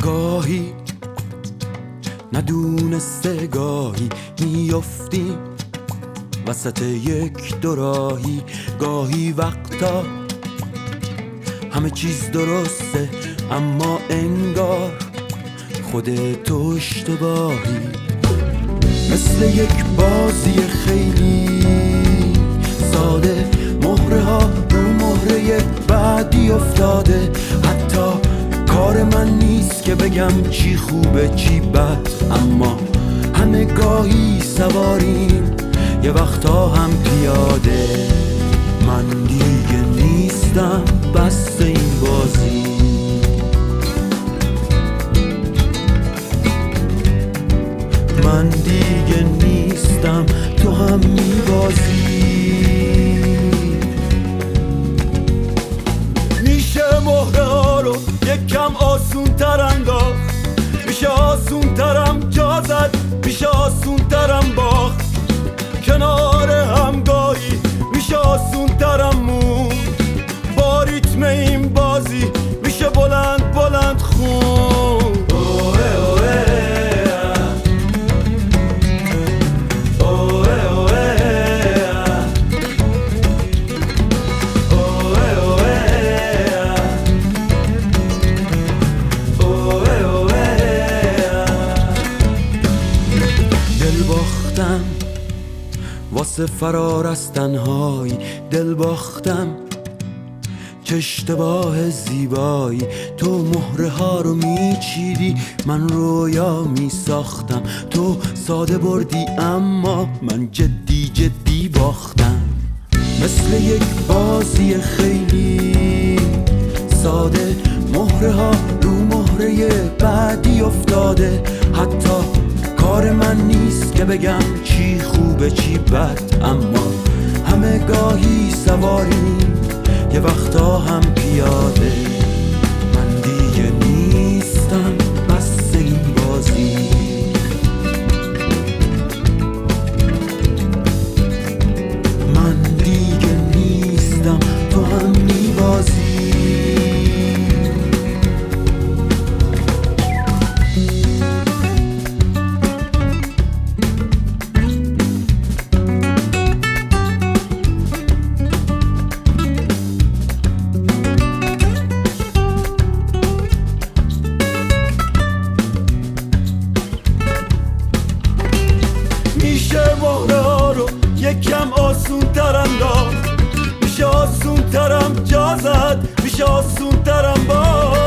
گاهی ندونسته گاهی میافتیم وسط یک دوراهی، گاهی وقتا همه چیز درسته اما انگار خودت اشتباهی. مثل یک بازی خیلی ساده، مهره ها رو مهره بعدی افتاده. حتی کار من نیست که بگم چی خوبه چی بد، اما همه گاهی سواریم یه وقتا هم پیاده. من دیگه نیستم بس این بازی، من دیگه نیستم تو هم میبازی. میشه مهره ها رو یکم آسون تر انداخت، میشه آسون ترم جا زد، میشه آسون ترم باخت. کنار همگاهی میشه آسون ترم مون، با ریتم این بازی میشه بلند بلند خون. دل باختم واسه فرار از تنهایی، دل باختم چه اشتباه زیبایی. تو مهره ها رو میچیدی، من رویا میساختم. تو ساده بردی اما من جدی جدی باختم. مثل یک بازی خیلی ساده، مهره ها رو مهره بعدی افتاده. حتی کار من نیست که بگم چی خوبه چی بد، اما همه گاهی سواریم یه وقتا هم پیاده. من دیگه نیستم بس این بازی، من دیگه نیستم تو هم میبازی. میشه مهره ها رو یکم آسون تر انداخت، میشه آسون ترم جا زد، میشه آسون ترم باخت.